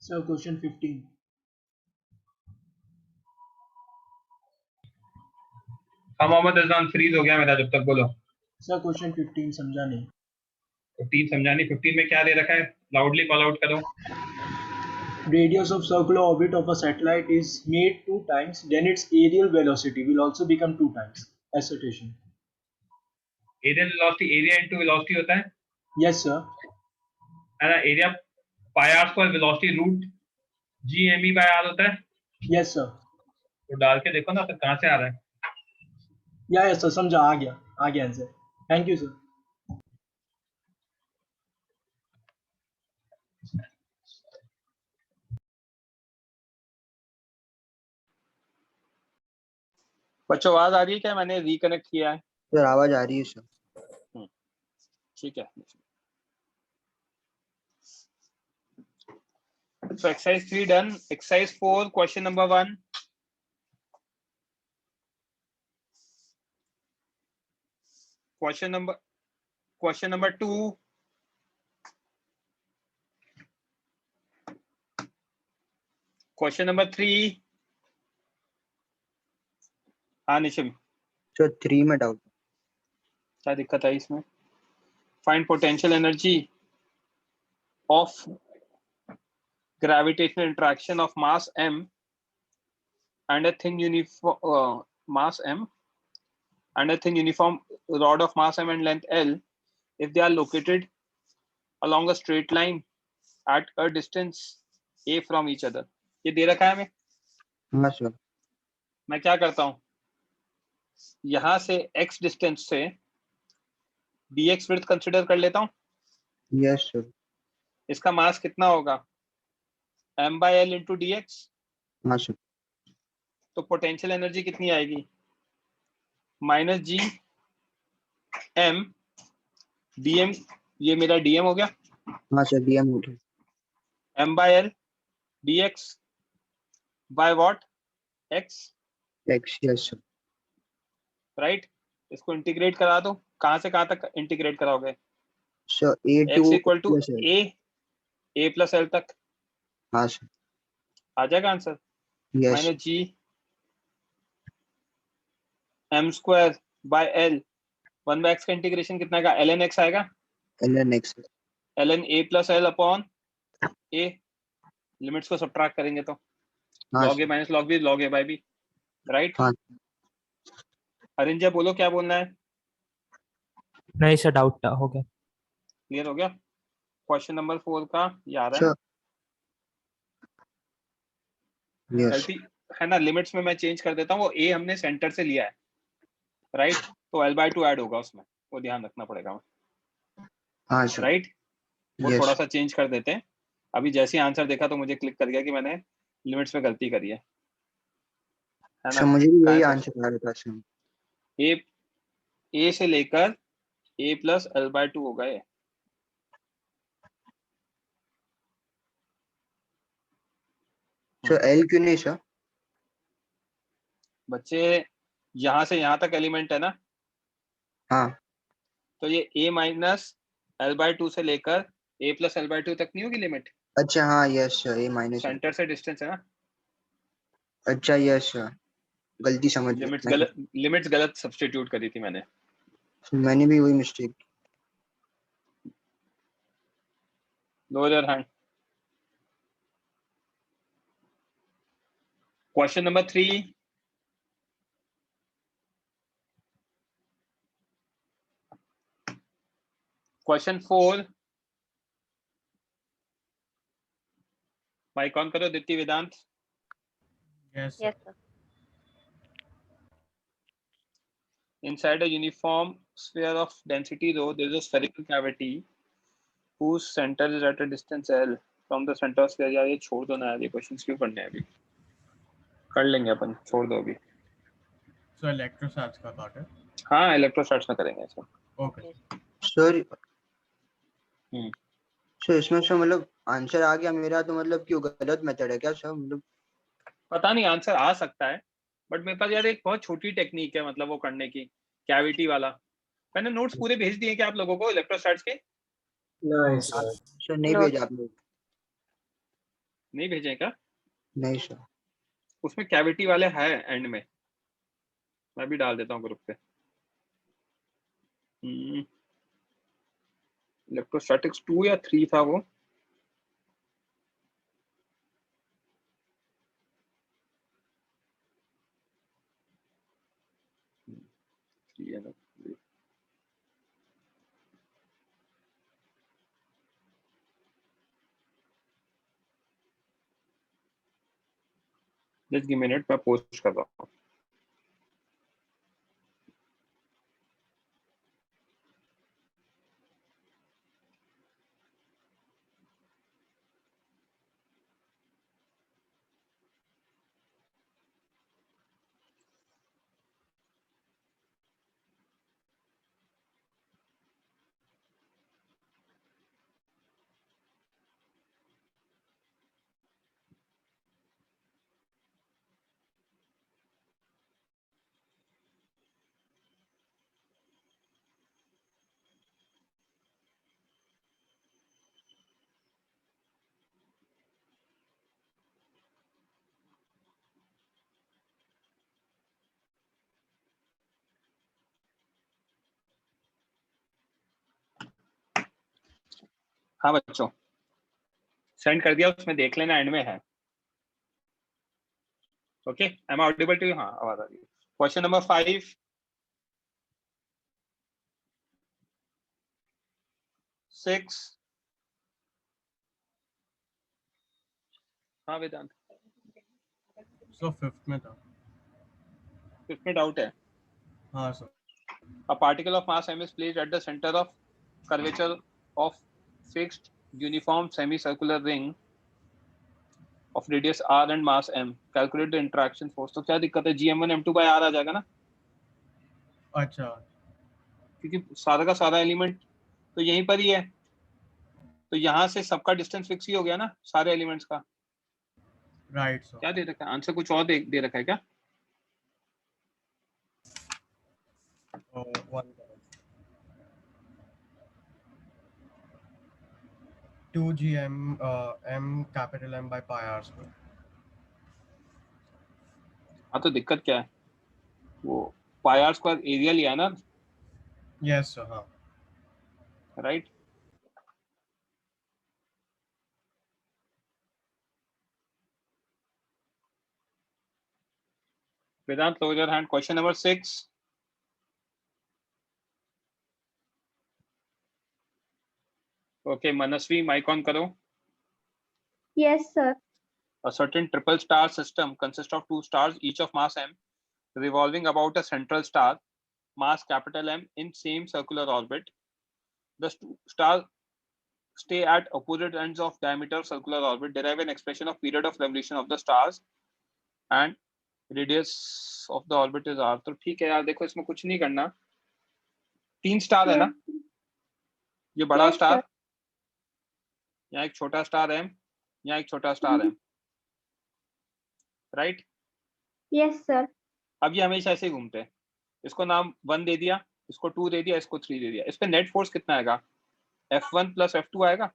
Sir, question 15. हाँ मोहम्मद रिजवान फ्रीज हो गया मेरा जब तक, बोलो। Sir, question 15 समझा नहीं। 15 समझा नहीं, 15 में क्या दे रखा है, लाउडली कॉल आउट करो। Radius of circular orbit of a satellite is made 2 times, then its aerial velocity will also become 2 times. Assertion. Area velocity, area into velocity होता है, Yes, sir. है ना। Area pi R square, velocity root G M E by R होता है। Yes, sir. तो डाल के देखो ना फिर कहाँ से आ रहा है। Yeah, yes, sir. समझा, आ गया आंसर। Thanक you, sir. बच्चों आवाज आ रही है क्या? मैंने रिकनेक्ट किया है। सर आवाज आ रही है सर। ठीक है। So exercise 3 done. Exercise 4, question number 1. Question number 2. Question number 3. हाँ निशिम, सर 3 में डाउट। क्या दिक्कत है इसमें? Find potential energy of gravitational interaction of mass m and a thin uniform mass m and a thin uniform rod of mass m and length L if they are located along a straight line at a distance a from each other. ये दे रखा है हमें। हाँ sir. मैं क्या करता हूँ, यहां से x डिस्टेंस से dx विड्थ कंसिडर कर लेता हूँ। Yes sir. इसका मास कितना होगा? m/l into dx। हाँ सर। तो पोटेंशियल एनर्जी कितनी आएगी? माइनस जी एम डीएम, ये मेरा डीएम हो गया। हाँ सर डीएम हो गया। m/l dx by what? x, yes sir. Right. इसको इंटीग्रेट करा दो। कहां से कहां तक इंटीग्रेट कराओगे? Sir a to x equal to plus L। a plus L तक हाँ सर। आ जाएगा answer. Yes minus G M square by L, 1/x का इंटीग्रेशन कितना का? ln x आएगा। ln x। ln a plus L upon a। Limits को subtract करेंगे तो log a माइनस log b log a by b, right. हाँ। अरिंजा बोलो क्या बोलना है? नहीं सर, डाउट हो गया। क्लियर हो गया? क्वेश्चन नंबर 4 का ये आ रहा है। यस गलती है ना, लिमिट्स में मैं चेंज कर देता हूँ। वो a हमने सेंटर से लिया है, राइट। तो l/2 ऐड होगा उसमें, वो ध्यान रखना पड़ेगा, हाँ सर। राइट। वो Yes. थोड़ा सा चेंज कर देते हैं। अभी जैसे ही आंसर देखा तो मुझे क्लिक कर गया कि मैंने लिमिट्स में गलती करी है सर ना। मुझे भी यही कहाँ आंसर आ रहा था सर। a से लेकर a प्लस l/2 हो गए। सर एल क्यों नहीं सर? बच्चे यहाँ से यहाँ तक एलिमेंट है ना। हाँ। तो ये a माइनस l/2 से लेकर a प्लस l/2 तक नहीं होगी लिमिट? अच्छा हाँ यस सर, ए माइनस सेंटर से डिस्टेंस है ना। अच्छा यस सर, गलती समझ गया। लिमिट्स गलत सब्स्टिट्यूट करी थी मैंने। मैंने भी वही mistake. Lower your hand. Question number 3। Question 4। Mic on करो दीप्ति वेदांत। Yes, Yes, sir. Inside a uniform sphere of density rho, there is a spherical cavity whose center is at a distance L from the center of sphere। यार ये छोड़ दो ना यार, ये questions क्यों करने हैं? अभी कर लेंगे अपन, छोड़ दो अभी। So electrostats का part है। हाँ इलेक्ट्रोस्टैट्स में करेंगे ऐसा। Okay. सर सर इसमें से मतलब आंसर आ गया मेरा, तो मतलब क्यों गलत मेथड है क्या सर? मतलब पता नहीं, आंसर आ सकता है, बट मेरे पास यार एक बहुत छोटी टेक्निक है मतलब वो करने की, कैविटी वाला। मैंने नोट्स पूरे भेज दिए क्या आप लोगों को इलेक्ट्रोस्टैट्स के? नहीं सर। सर नहीं Notes. भेजा आप लोग। नहीं भेजे क्या? नहीं सर। उसमें कैविटी वाले है एंड में, मैं भी डाल देता हूँ ग्रुप पे। इलेक्ट्रोस्टैटिक्स 2 या 3 था वो। जस्ट गिव मिनट, मैं पोस्ट कर रहा हूँ। हाँ बच्चों, सेंड कर दिया, उसमें देख लेना, एंड में है। Okay, I am audible to you? हाँ, आवाज आ रही है। Question number 5, 6। हाँ वेदांत, सर 5th में था। 5th में डाउट है। हाँ sir. A particle of mass m is placed at the center of curvature of fixed uniform semicircular ring of radius r and mass m. Calculate the interaction force. तो क्या दिक्कत है? gm1 m2 by r आ जाएगा ना, अच्छा, क्योंकि सारा का सारा एलिमेंट तो यहीं पर ही है, तो यहाँ से सबका डिस्टेंस फिक्स ही हो गया ना सारे एलिमेंट्स का। Right sir. क्या दे रखा है आंसर? कुछ और दे रखा है क्या? 1 2gm m capital M by pi r square। हाँ तो दिक्कत क्या है? वो पाई आर स्क्वायर एरिया लिया ना, यस सर। हाँ right. Vedant, lower your hand. Question number 6. Okay, Manasvi, mic on करो. Yes, sir. A certain triple star system consists of 2 stars, each of mass m, revolving about a central star, mass capital M, in same circular orbit. The stars stay at opposite ends of diameter circular orbit. Derive an expression of period of revolution of the stars and radius of the orbit is r. तो ठीक है यार, देखो इसमें कुछ नहीं करना। 3 star है ना, ये बड़ा स्टार, यहाँ एक छोटा स्टार m, यहाँ एक छोटा star m, right? Yes, sir. अब ये हमेशा ऐसे ही घूमते हैं। इसको नाम 1 दे दिया, इसको 2 दे दिया, इसको 3 दे दिया। इस पे नेट फोर्स कितना आएगा? F1 plus F2 आएगा।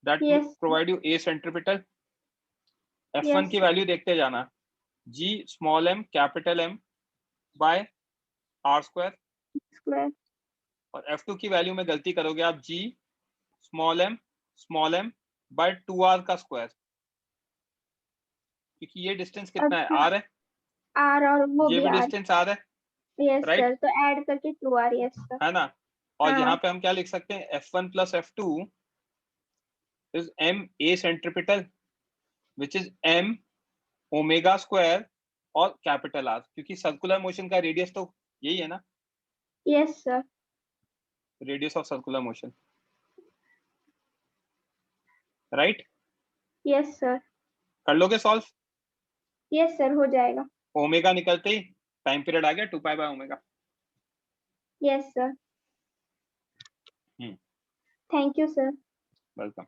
That will provide you A centripetal. F1 की वैल्यू देखते जाना, G small m capital M by R square। और F2 की वैल्यू में गलती करोगे आप, G small m by 2R का स्क्वायर, क्योंकि ये डिस्टेंस कितना है? R है, R और वो ये भी भी R। डिस्टेंस R है, Yes, राइट? sir. तो ऐड करके 2R, yes, sir. है ना? और हाँ। यहाँ पे हम क्या लिख सकते हैं? F1 plus F2 is m A centripetal, which is m omega square और कैपिटल आर, क्योंकि सर्कुलर मोशन का रेडियस तो यही है ना? Yes, sir. Radius of circular motion, right? Yes, sir. कर लोगे सॉल्व? Yes, sir. हो जाएगा। ओमेगा निकलते ही टाइम पीरियड आ गया 2 pi by omega. Yes, sir. Thank you, sir. Welcome.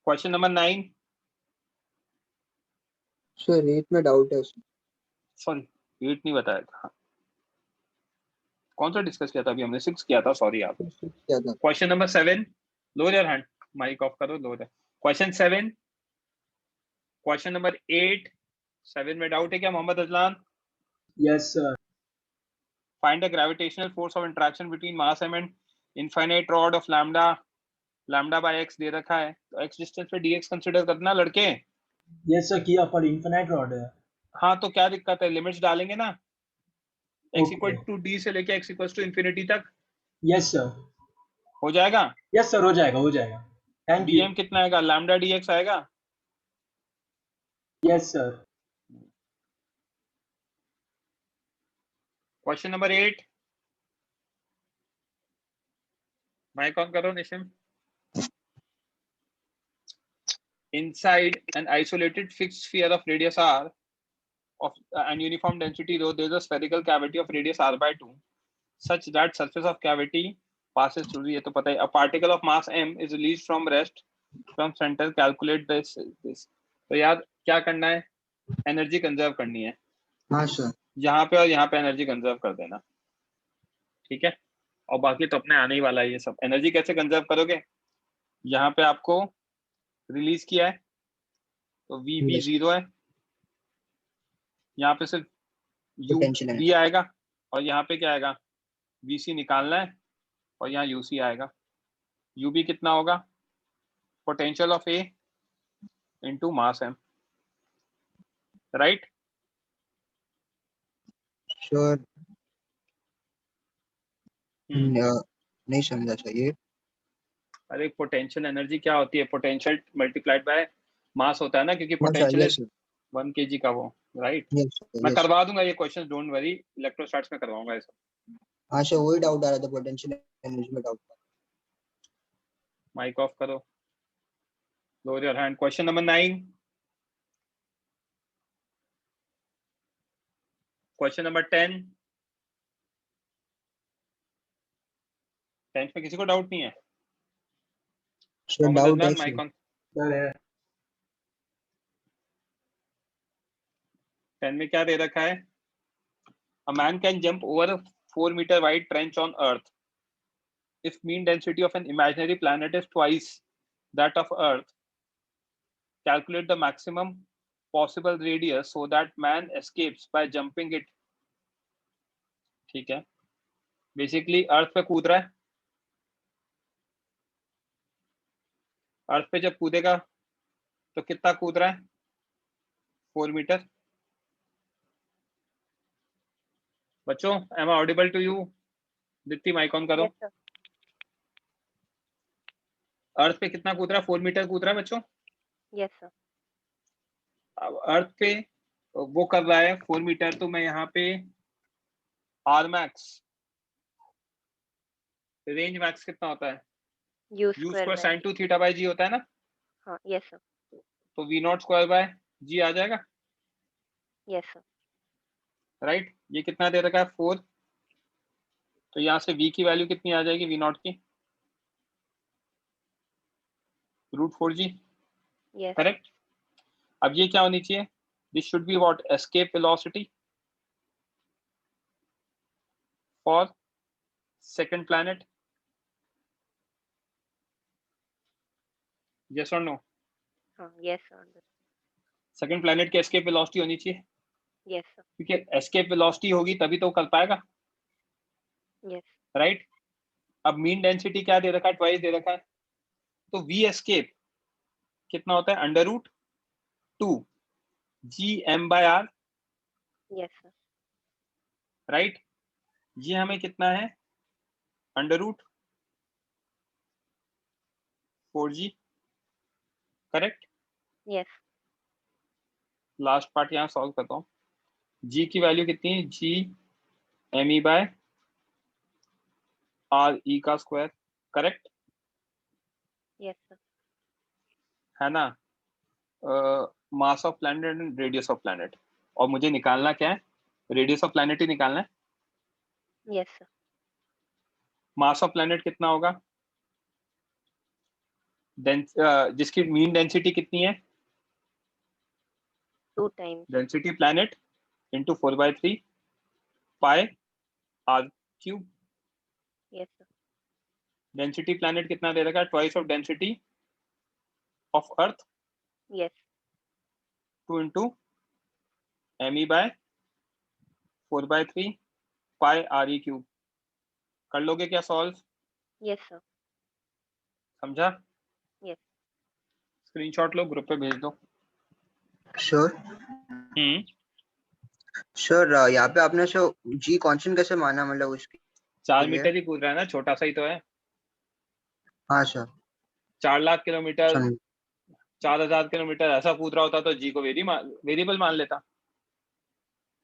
Question number 9। Sir 8 में डाउट है। सॉरी, 8 नहीं बताया था, कौन सा डिस्कस किया था अभी हमने? 6 किया था, सॉरी आप। क्या था? Question number 7, lower your hand, mic off करो, लोअर। क्वेश्चन 7, क्वेश्चन नंबर 8, 7 में डाउट है क्या Mohammad Azlan? Yes, sir. Find the gravitational force of interaction between mass m and infinite rod of lambda by x दे रखा है, तो x डिस्टेंस पे dx consider करना लड़के। Yes, sir. किया पर infinite rod है। हाँ तो क्या दिक्कत है, लिमिट्स डालेंगे ना, x equal Okay. To d से लेके x इक्वल टू इंफिनिटी तक Yes, sir. हो जाएगा। Yes, sir. हो जाएगा, हो जाएगा। Thank you. dm कितना आएगा, लैम्डा dx आएगा। Yes, sir. Question number 8, mic on करो Nishim. Inside an isolated fixed sphere of radius r of and uniform density rho, there is a spherical cavity of radius r by 2 such that surface of cavity passes through, ये तो पता है, a particle of mass m is released from rest from center, calculate this। तो यार क्या करना है, energy conserve करनी है। हाँ सर। यहाँ पे और यहाँ पे एनर्जी कंजर्व कर देना, ठीक है। और बाकी तो अपने आने ही वाला है ये सब। एनर्जी कैसे कंजर्व करोगे, यहाँ पे आपको रिलीज किया है तो VB 0 है, यहाँ पे सिर्फ Potential UB आएगा, और यहाँ पे क्या आएगा, VC निकालना है, और यहाँ UC आएगा। UB कितना होगा, potential of A into mass M, right. Sure. नहीं समझा सर ये। अरे पोटेंशियल एनर्जी क्या होती है, पोटेंशियल मल्टीप्लाइड बाय मास होता है ना, क्योंकि हाँ सर, पोटेंशियल yes, 1 kg का वो, राइट। yes, sir, मैं yes. करवा दूंगा ये क्वेश्चन, डोंट वरी, इलेक्ट्रोस्टैट्स में करवाऊंगा ये सब। हाँ सर, वही डाउट आ रहा था, पोटेंशियल एनर्जी में डाउट। माइक ऑफ करो, lower your hand. Question number 9, question number 10, 10th में किसी को डाउट नहीं है? सर डाउट है माइक ऑन। सर है। 10 में क्या दे रखा है, a man can jump over a 4 meter wide trench on earth if mean density of an imaginary planet is twice that of earth, calculate the maximum possible radius so that man escapes by jumping it। ठीक है, basically earth पे कूद रहा है, अर्थ पे जब कूदेगा तो कितना कूद रहा है, 4 मीटर। बच्चों am I audible to you? Deepti mic on करो। Yes, sir. अर्थ पे कितना कूद रहा है, 4 मीटर कूद रहा है बच्चों। Yes, sir. अब अर्थ पे वो कर रहा है 4 मीटर, तो मैं यहाँ पे आर मैक्स, रेंज मैक्स कितना होता है, U U square square by sine G. 2 theta by G होता है ना, हाँ, yes, sir. तो V not square by G आ जाएगा, Yes, sir. राइट। ये कितना दे रखा है, 4, तो यहाँ से V की वैल्यू कितनी आ जाएगी, V नॉट की √4G, Yes. करेक्ट। अब ये क्या होनी चाहिए, this should be what, escape velocity for second planet, yes और नो? हाँ, yes, sir. सेकंड प्लैनेट की एस्केप वेलोसिटी होनी चाहिए, Yes, sir. क्योंकि एस्केप वेलोसिटी होगी तभी तो कर पाएगा, Yes. राइट। अब मीन डेंसिटी क्या दे रखा है, ट्वाइस दे रखा है, तो V एस्केप कितना होता है, √2 Gm/r, Yes, sir. राइट। ये हमें कितना है, √4G, correct. Yes. Last part यहाँ सॉल्व करता हूँ। G की वैल्यू कितनी है, Gme/r e का स्क्वायर, करेक्ट Yes, sir. है ना। मास of planet and radius of planet, और मुझे निकालना क्या है, रेडियस ऑफ प्लैनेट ही निकालना है। Yes, sir. Mass of planet कितना होगा, जिसकी मीन डेंसिटी कितनी है, 2 times. Density planet into 4/3 pi R cube. Yes, sir. Density planet कितना दे रखा है? Twice of density of Earth Yes. 2 into me by 4/3 pi R E cube. कर लोगे क्या सॉल्व? Yes, sir. समझा? Yes. स्क्रीनशॉट लो, ग्रुप पे भेज दो। Sure sure. यहाँ पे आपने जी कांस्टेंट कैसे माना, मतलब उसकी 4 मीटर ही कूद रहा है ना, छोटा सा ही तो है। हाँ सर 4 लाख किलोमीटर, समझ 4000 किलोमीटर ऐसा कूद रहा होता तो जी को वेरिएबल मान लेता,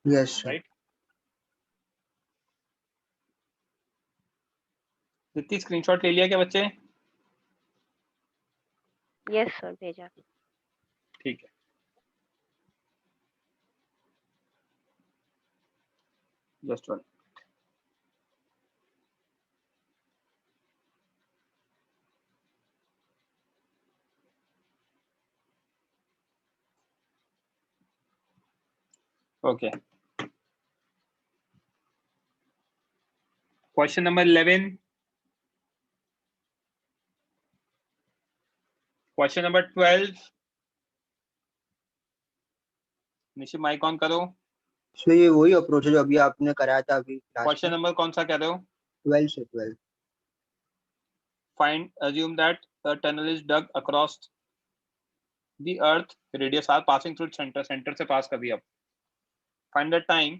यस सर। राइट? जितनी स्क्रीनशॉट ले लिया क्या बच्चे? Yes, sir. भेजा। ठीक है, just one. Okay, question number 11, question number 12। Nishim mike on करो। सो ये वही अप्रोच है जो अभी आपने कराया था अभी क्वेश्चन नंबर कौन सा कह रहे हो? 12 से 12। Find, assume that a tunnel is dug across the earth, radius r passing through center, center से pass कभी अब। Find the time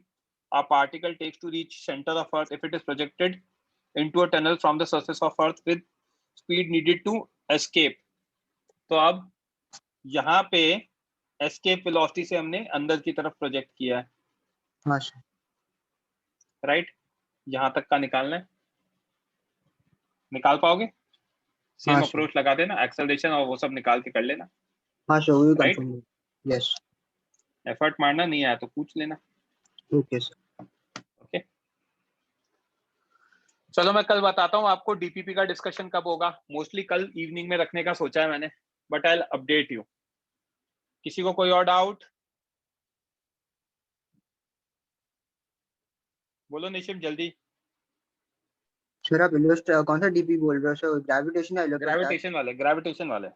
a particle takes to reach center of earth if it is projected into a tunnel from the surface of earth with speed needed to escape। तो अब यहाँ पे escape velocity से हमने अंदर की तरफ प्रोजेक्ट किया है, हाँ सर राइट? यहाँ तक का निकालना है, निकाल पाओगे? सेम हाँ, sir. अप्रोच लगा देना, एक्सेलरेशन और वो सब निकाल के कर लेना, हाँ सर वही राइट? कंफर्म। यस एफर्ट मारना नहीं आया तो पूछ लेना। Okay sir. ओके, चलो मैं कल बताता हूँ आपको डीपीपी का डिस्कशन कब होगा। मोस्टली कल इवनिंग में रखने का सोचा है मैंने, but I will update you. किसी को कोई और डाउट? बोलो निशिम जल्दी। सर आप कौन सा डीपी बोल रहे हो सर? ग्रेविटेशन या इलेक्ट्रोस्टैटिक? ग्रेविटेशन वाले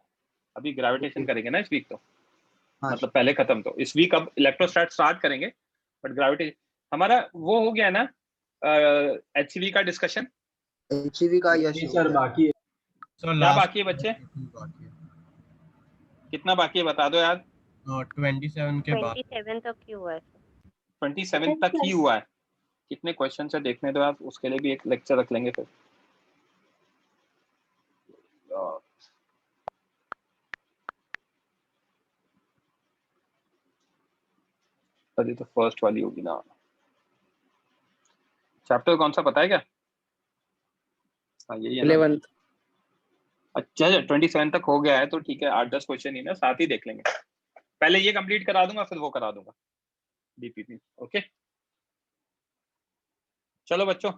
अभी ग्रेविटेशन करेंगे ना इस वीक, तो हाँ, मतलब पहले खत्म, तो इस वीक अब इलेक्ट्रोस्टैट स्टार्ट करेंगे, बट ग्रेविटेशन हमारा वो हो गया ना। एचसीवी का डिस्कशन, एचसीवी का यस सर बाकी है। क्या बाकी है बच्चे? कितना बाकी है बता दो यार। 27 के बाद 27 तक ही हुआ है। 27 तक ही हुआ है। कितने क्वेश्चन है देखने दो आप, उसके लिए भी एक लेक्चर रख लेंगे फिर। अभी तो फर्स्ट वाली होगी ना। चैप्टर कौन सा पता है क्या? हाँ यही है ना। 11th। अच्छा 27 तक हो गया है तो ठीक है, 8-10 क्वेश्चन ही ना, साथ ही देख लेंगे। पहले ये कंप्लीट करा दूंगा फिर वो करा दूंगा डीपीपी। ओके चलो बच्चों,